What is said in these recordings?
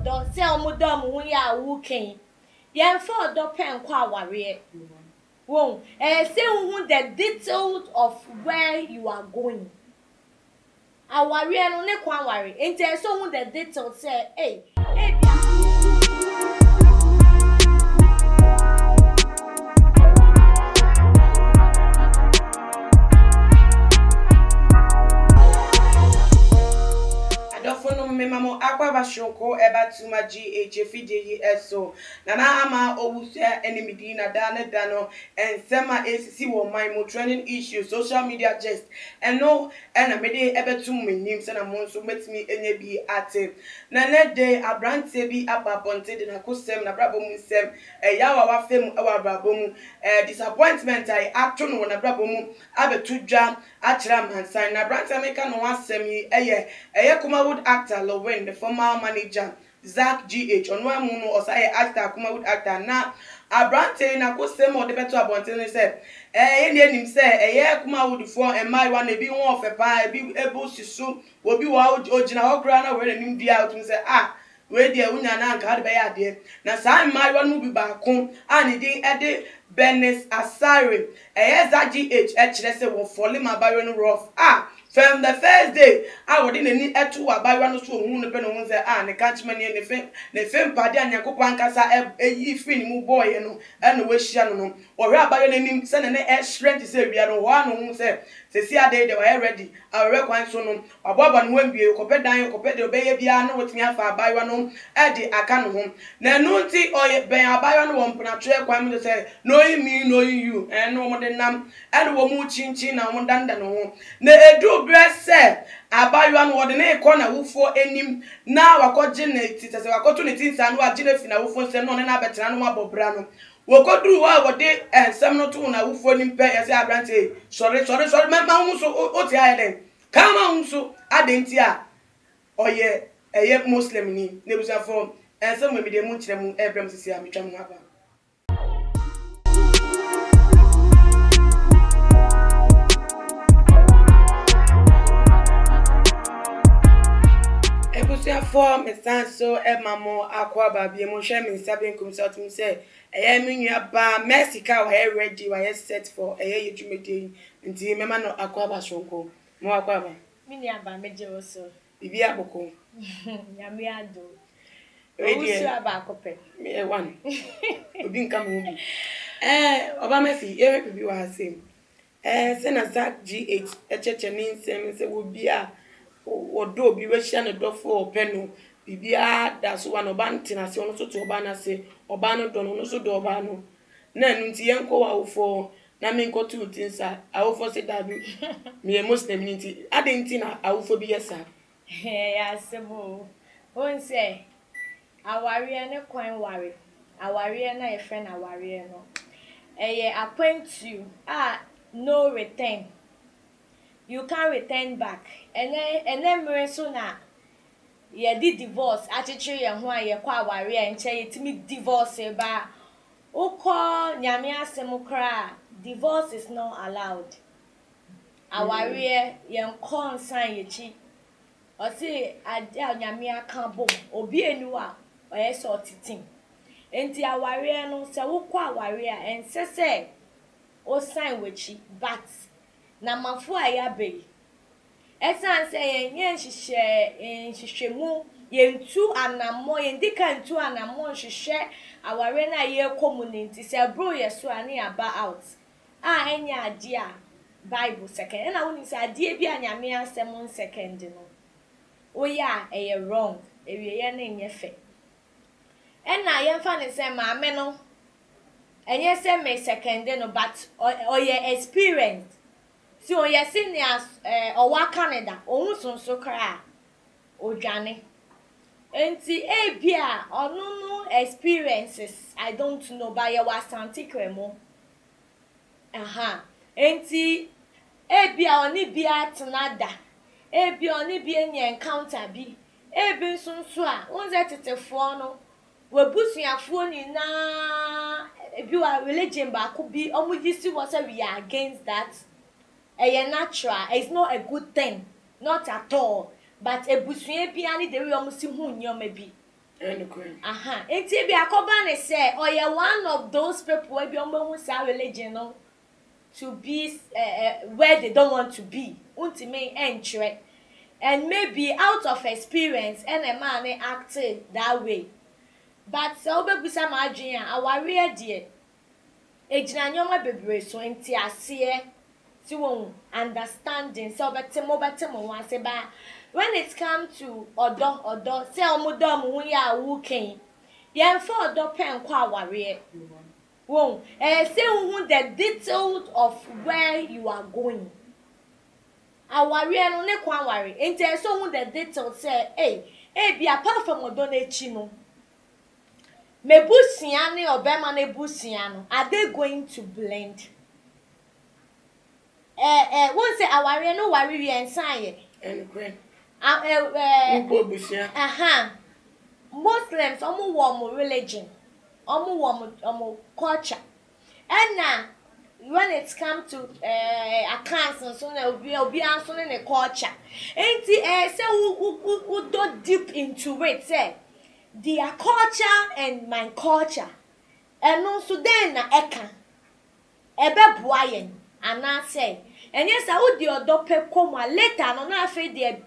odo se omudo mu ya wuken yen for odo pen kwa aware won say who the details of where you are going aware no ne kwa aware enti so who the details say hey Memo akwa bashonko eba tuma GH fidye eso nana ama owusia enemy na dano and sema ACC wo my mo trending issue social media just and no and na mede ebe tum menim se na mo nso metimi enye bi ate na ne day abrante bi apaponte de na kosem na brabo mu nsem yawa wa fem ewa brabo mu disappointment ai ato no na brabo mu abetudwa achira mansan na abrante meka no asem yi eye Kumawood actor Lowen, the former manager Zack GH on one moon or say actor Kumawood actor na abrante na ko sem o de beto abonten say ene nim say Kumawood for and my one e bi won of pa bi able sisu obi wa ogina hokra na we nim dia otum say we dia unya na nka de be ya de na say my one mu bi ba ko ani din ede Bernice Asare Zack GH kire say wo follow my barrow no rough from the first day I would in any etu abawa no so hu no pe no hu say ne catchman ne fem pade anyakopon kasa yi free ni mu boy no e no we hia no wo hwe abawa nanim se ne strength say bia no ho anu hu say sesi ade de we ready awe kwan so no abobo no wambie kope dan kope de obeye bia no wotimi afa abawa no e de aka no ho na no nti oye ben abawa no wo mpna twe kwan mu say no me no you no mo de nam e no wo mu chinchin na mo danda no ho na edu brese abawa no wode na ikọ na wufo enim na wakoje na titase wakoto ne tinsa no agine fi na wufo se no ne na betena no abobra no wokoduru wa wode ensem no to na wufo nim pe yese abrante sorry ma hu so o ti aye kama hu so adenti a oye eye muslim ni nebusa for ensem me de mu kire mu ebrem sisi a metwa mu aba for me sanso mamo akwa ba bi mo hwe me saben kum so tum say me nua ba Mexica we ready we set for yedwumede nti mema no akwa ba shonko mo akwa ba me nua ba meje wo so bibi aboko nyame ado ready wo so aba akope me one obi nka mo bi oba Messi bibi wa sem se na Zack GH echeche ni nsem se wo bia odo bi we hia ne dofo openu bibia da so wa no ba ntina se ono so to oba na se oba no do no so do oba no na nu nti yenko wa ofo na me nko tu tinsa awofo se da bi me muslim nti ade nti na awofo bi yesa ya sebo won se aware ne kwan ware aware na ye friend aware no appoint you no return. You can't return back. And then so na ye di divorce achichiri ye ho aye kwa aware enche yetimi divorce ba uko nyame asem kra divorce is not allowed. Aware ye nkonsan yechi o se ade nyame aka bom obi enu a oye so titin enti aware no se wo kwa aware a ensese o sign wechi but na mafu ayabe esan say yen hihye mu yentu anamo yendika ntu anamo hihye aware na ye community say bro yeso ani aba out enya ade a bible second na woni say ade bi anyame asem second no oya wrong ewie ye na enye fe na ye fa ne say maame no enye say me second no but oye experience so yes in owa Canada ohun sonso kra odwane enti bia onu experiences I don't know but you was antiquemo enti bia oni bia tenada bia oni bia enye encounter bi nsonso a onze tetefo no wabusuafo ni na bi wa religion ba ko bi omugisi was we are against that natural. It's not a good thing, not at all. But ebusue bia ni de we omusi hu nyoma bi Aha. Enti bi akoba ne say oye one of those people wey be omo sa religion no to be where they don't want to be. Untimi enchre. And maybe out of experience and a man acted that way. But so obebusa ma adwen a aware de ejina nyoma bebre so enti ase ti won understanding so obetemo wan se ba when it come to odo say omodo omo ya wu ken yen for odo pen kwa aware won say who the details of where you are going aware no ne kwa aware enti so who the details say be apart from odo na echi no mebusia ne obema na ebusia no are they going to blend won say aware no worry we ensan ye Muslims omo wo religion omo culture and when it come to accounts so na obi anso ne culture enti say we do deep into it say their culture and my culture eno so den na eka ebe boayen ana say enye sa wo di odo pe komwa later no na afi de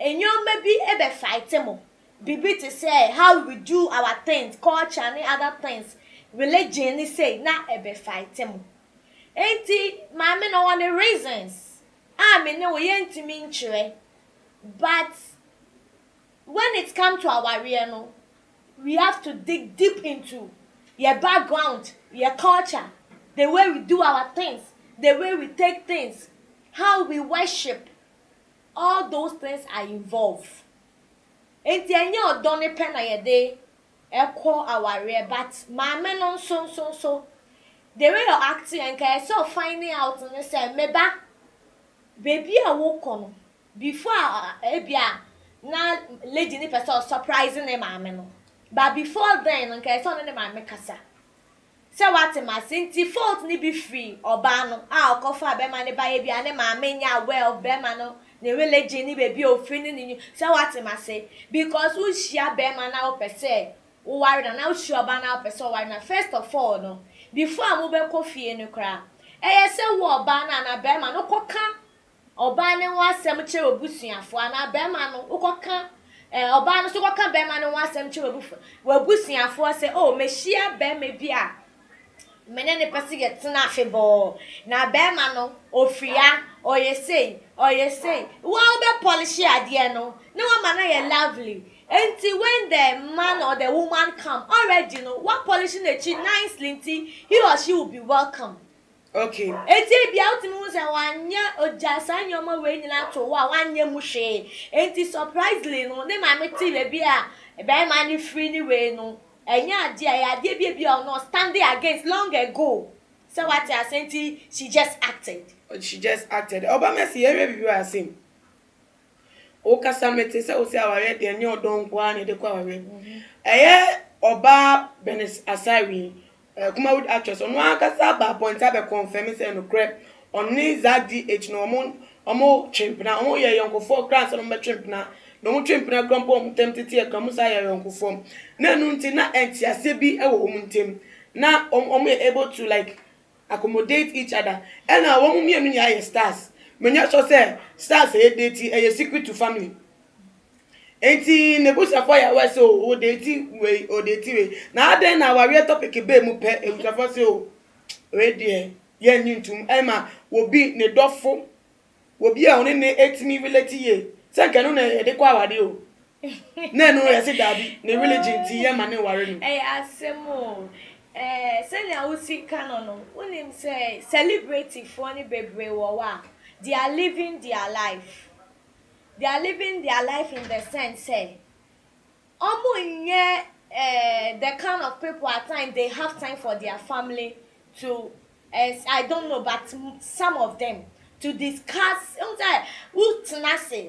enyo maybe ebe fight mo bibi to say how we do our things culture and other things religion ni say na ebe fight mo enti mama no one reasons me ne wo yentimi nchire but when it come to our real no we have to dig deep into your background, your culture, the way we do our things, the way we take things, how we worship. All those things are involved. Enti enye odo ne pe na ye de ekwo aware but mama no so the way you're acting and kind so finding out and say meba baby a wo kono before ebia na lady ni person surprising e mama no. But before then, okay, so no man make kasa. Say what ma sinti fault ni be free oba no okofa be ma ne ba ye bia ne ma menya well be ma no ne religion ni be bi ofri ni say what ma say because who share be ma na opese wo worry na wo share oba na opese worry na first of all no before mo be kofie no kra say wo oba na be ma no koka oba ne wo asem che obusuafo na be ma no koka oba no so kwaka be ma no wasem che wabusuafo say oh me hia be me bia mene ne pese get na afebo na be ma no ofria oye say wo be polish ade no ne wo ma na ye lovely enti when the man or the woman come already know what polishing the chin nicely he or she will be welcome. Okay. Enti bia utimi say wanya ojasa nyoma we nyina to wa wanya mu hwe. Enti surprisingly no ne ma meti be bia e be ma ni free ni we no. Enya ade bia no standing against long ago. So what I senti she just acted. Oba mesi ere bibi wa sim. O kasa meti se o se aware de enye odon kwa ne de kwa aware. Oba Bernice Asare kuma would actress on one kasa ba point abe confirm say no crap oni Zack no omo chimpna omo ye yonkofo class no chimpna no mo chimpna grandpa omo temtete e kam sa ye yonkofo na nu nti na entiase bi e wo omo ntem na omo able to like accommodate each other and na omo mienu nya ye stars menya so say stars e date e secret to family. Enti nebusa ya we so o date we na aden na ware topic be mu pe ebusa se o we de ye nyintum ema obi ne dofo obi a oni ne etimi relate ye se nke no na e de kwa awade o na no ye se dabi ne religion ti ye ma ne ware no asemo say na usi canon unim say celebrate for ni bebre wo wa they are living their life. They are living their life in the sense say the kind of people at times they have time for their family to I don't know but some of them to discuss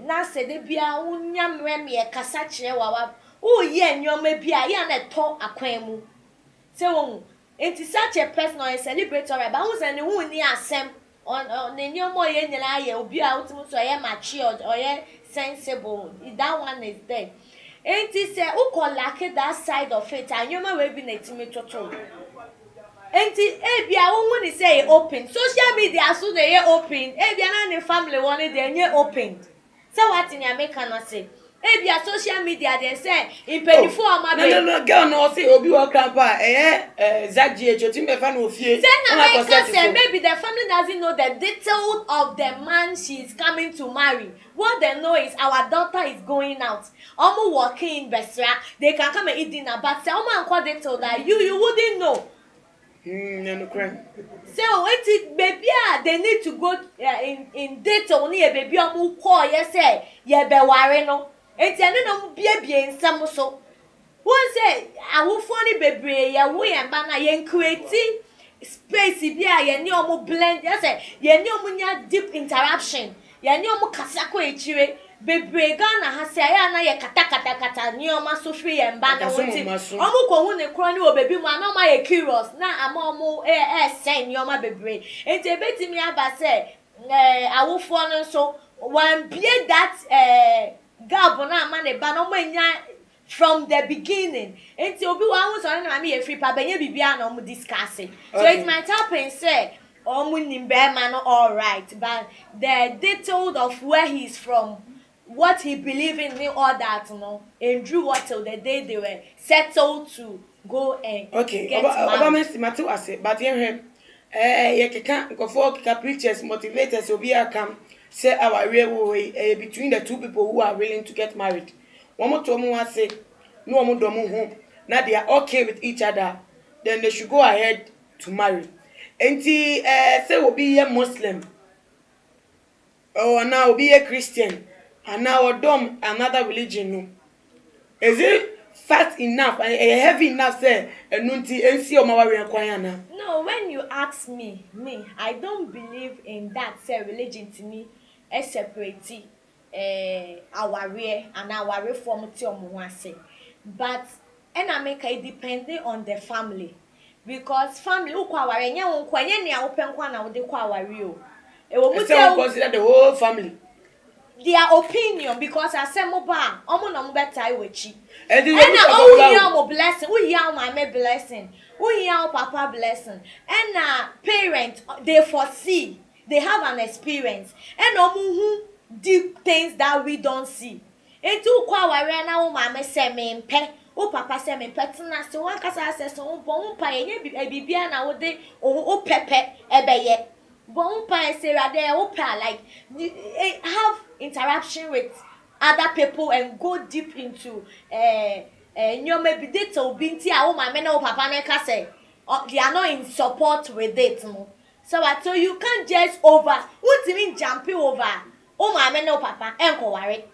na say they bia unyam rem ye kasa kire wawa ye nyoma bia ya na to akwan mu say won it is such a person or a celebratory but who say ne hu ni asem on the nyoma ye nyina ye obi a utimu so ye matured or ye sensible that one is there enti se ukolake that side of it anyoma we bi na etimi toto enti ebia wo ni say open social media so dey open ebia na ne family one dey nye open so what in America no say ebia social media dey say impedifo amabe no girl no say obi wa grandpa Zack oti me fa no fie say maybe the family doesn't know the details of the man she's coming to marry. What they know is our daughter is going out omo working in Besra, they can come and eat dinner but say omo anko detail that you wouldn't know. No crime. So it baby they need to go in date only a baby omo call yes say ye be ware no enti ene no bie nsam so won say awofo ni bebre ye wo ye ba na ye create space bi a ye ni omo blend yes say ye ni omo nya deep interaction ye ni omo kasa ko echire bebre ga na ha say ya na ye kata ni omo so free ye ba na wonti omo ko hu ne kro ni o baby mu na omo ye curious na ama omo say ni omo bebre enti ebetimi aba say awofo no so wan bie that gap na ama ne ba no omo nya from the beginning enti obi wa hu so na me ye free pa benye bibia na omo discuss it. So it might happen say omo nimbe ma no all right but the detail of where he's from, what he believe in all that no and drew what till the day they were settled to go and get married. Oba me mati wase but ye keka nkofo keka preachers motivators obi akam say our real way between the two people who are willing to get married. One more to say no one do home. Now they are okay with each other, then they should go ahead to marry. Enti say will be a Muslim or now will be a Christian and now or dom another religion. No. Is it fast enough and heavy enough say nunti ensi o mawari akwanyana? No, when you ask me, I don't believe in that say religion to me a separate aware and aware form ti omo wan but ena make it depending on the family because family who kwa aware nya won kwa nya ne a wo penkwa na wo de kwa aware o e wo mu tell consider the whole family their opinion because asemo ba omo na mo betai wechi and o hear mo blessing o hear my blessing o hear papa blessing and parents they foresee they have an experience and omo hu deep things that we don't see. Enti kwa ware na wo mama se me mpe, wo papa se me mpe tena se wan kasa se so bo mpa ye bibia na wo de o pepe ebeye. Bo mpa se rade wo pa like have interaction with other people and go deep into nyoma bi data obi nti a wo mama na wo papa na ka say they are not in support with it no. So you can't just over what do you mean jumping over o mama na o papa enko ware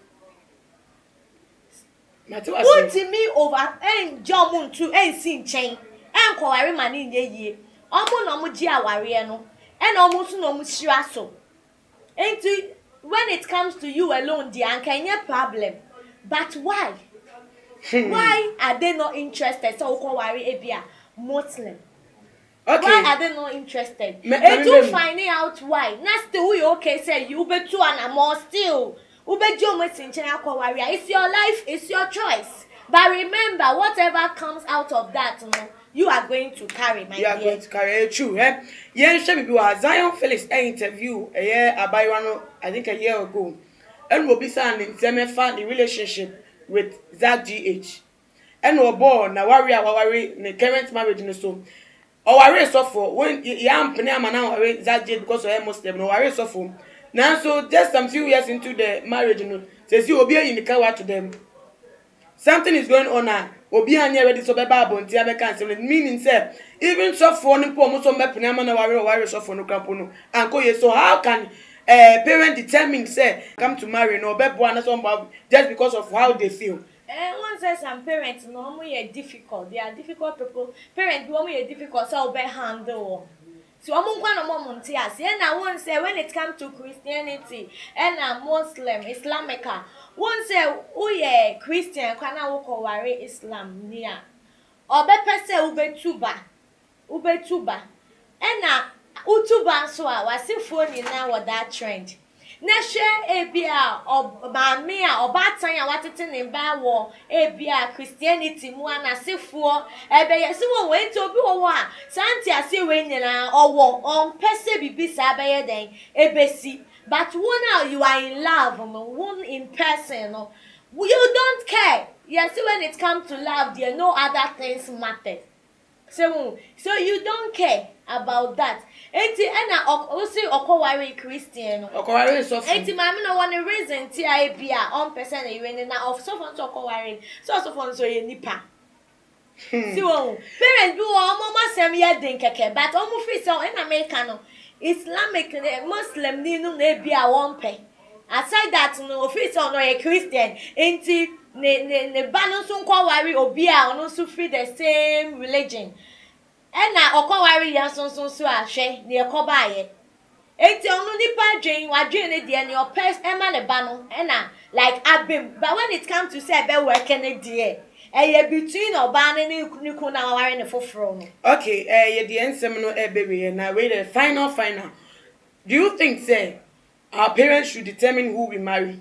what do you mean over en jomun to en sin chen enko ware mani nye yie omo na omo gi aware no en omo so na omo shira so enti when it comes to you alone the ankenye problem but why why are they not interested so ko ware ebia Muslim. Okay. Why are they not interested? To finding out why. Now still you okay say you be two and more still. Ube jomo sinchena kwa warrior. It's your life, it's your choice. But remember, whatever comes out of that, you are going to carry, my dear. You are going to carry it true, eh? Yeah, Shabby was Zion Felix interview a year about I think a year ago. And will be signing the relationship with Zack GH. And we're born now warrior in the current marriage in the soul. Or worry suffer when yam penny man worry Zack because of Muslim no worry suffer. Now so just some few years into the marriage says you will be in the car to them. Something is going on now. Obi anya ready so be Bible ntia be cancel meaning say even suffer no po mo so me penny man worry suffer no campo no. Anko ye so how can parent determine say come to marry no be born somebody just because of how they feel? One says some parents normally are difficult. They are difficult people. Parents normally are difficult, so they handle. So I'm one of mom tias. And I won't say when it comes to Christianity and a Muslim, Islamica. One say oh yeah Christian kana woko ware Islam near. Or better say ube tuba. And utuba so I was phone in now that trend. na hwe ebia maame a obatan a watete ne ba wo ebia Christianity mu anasefo ebeye se wo enti obi wo a santi ase we nyina owo on pese bibi sa beye den ebesi but when you are in love one in person no you don't care. Yes, when it comes to love there no other things matter. So you don't care about that. Enti na osi okowari Christian no. Okowari so. Enti mama no one reason ti ai bia on person e we na of so fon to okowari. So fon so ye nipa. See won. Parents do omo masem ye den keke but omo free so in America no. Islamic Muslim ni no na bia won pe. Aside that no office no a Christian. Enti ne balance nkowari obi a ono so free the same religion. Na okowari ya so ahwe ne ekobaaye enti onu nipa dwen wadwen ne de ne opes ema ne ba no na like abem but when it comes to say be work ne de between oba ne ku na ware ne foforo no. Okay, ye de ensem no ebewe na we the final do you think say our parents should determine who we marry?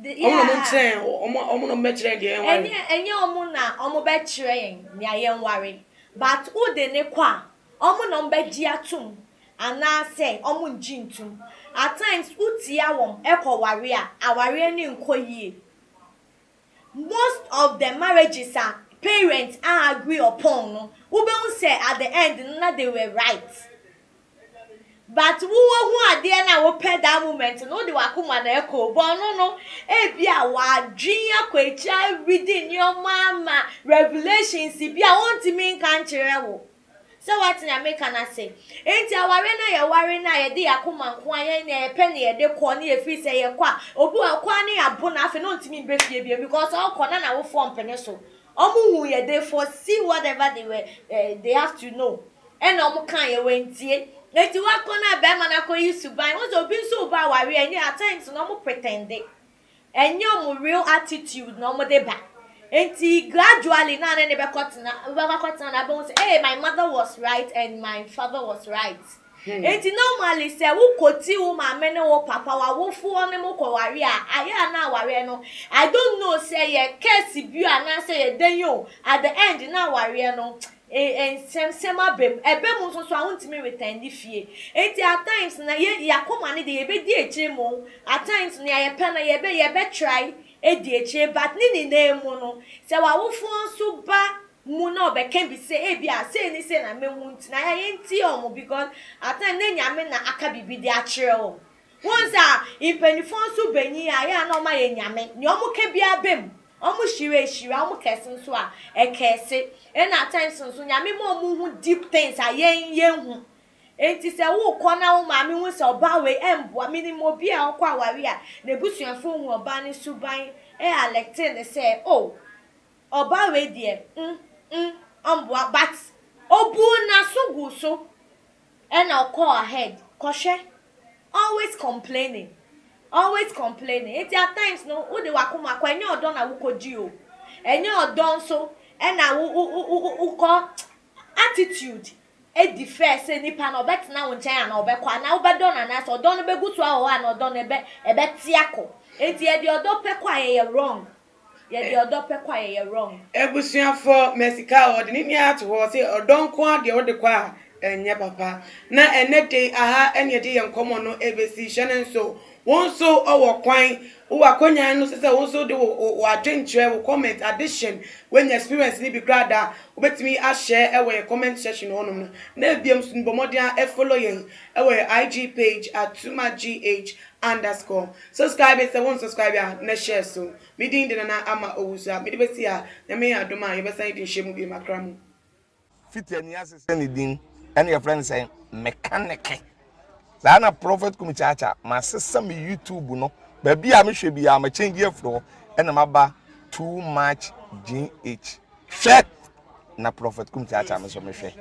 Yeah. Omo no be kire de en enye omo na omo be kire yen ne ayen ware but who de ne kwa omo no be gi atum ana say omo nji ntum at times utia won ekoware a aware ni nkoyie. Most of the marriages are parents are agree upon no we be say at the end na they were right. But who ade na wo pay that moment no de wakoma na eko bo no bia wa dwen akwacha reading your mama revelations bia won't mean kan kire wo. So what na make na say enti aware na ye de yakoma nko ayen na ye pe na ye de ko na ye free say ye kwa obi akwa na abo na afi no ntimi be fie bia because all kona na wo form pene so omo hu ye dey foresee whatever they have to know and omo kan ye wentie. Eti wakona be ma na ko yusuban wo obi so ba ware any at times no mo pretend enyo mo real attitude no mo de ba enti gradually na be kwatena na be say hey my mother was right and my father was right. Enti normally say wo koti wo ma me ne wo papa wa wo fu one mo ko ware a aya na ware no I don't know say ye case bi ana say ye den yo at the end na ware no sema bem ebem so ahontimi return fie enti at times na ye yakoma ne de ye be di eche mo at times na ye pe na ye be try di eche but ni na emu no se wa wofo so ba mu na obeka bi se bia se ni se na mehu nti na ye nti omo because at times na nyame na aka bibi di a kire o once a impenifo so benyi ya na o ma ye nyame ni omo ka bia bem omo shire omo kese so a ekese and at times so nyame mo hu deep things a yen hu enti se wo kona wo maame hu se oba we emboa minimo bi a okwa aware a na busuafo hu oba ne suban elected they say oh oba we there omboa but obu na sugu so and I'll call ahead koshe always complaining enti at times no wo de wakoma kwa enye odo na wo koji o enye odo nso na wo ko attitude the first nipa na obet na wo nchen na obekwa na obedo na na so odo no begutu awo na odo no ebe tiako enti e de odo pekwa ye wrong ye de odo pekwa ye wrong ebusuafo mesika o de ni ato ho se odo nko ade wo de kwa enye papa na enede aha ene de ye nkomo no ebesi hye nso won so owo kwan wo akonya no se won so de wo adwentre wo comment addition when your experience ni bi grada obetimi a share ewe comment section honum no na biem so nbomodia e follow yen ewe IG page @tumagh_ subscribe se won subscribe na share so me din de na ama owusa me de besi a na me adoma ye besan din hye mu bi makramu fitani asese ni din ene your friend say mechanic Zana prophet kumichacha ma sesa me YouTube no ba bia me hwe bia ma change afro ena maba too much gh hwe na prophet kumichacha me so me hwe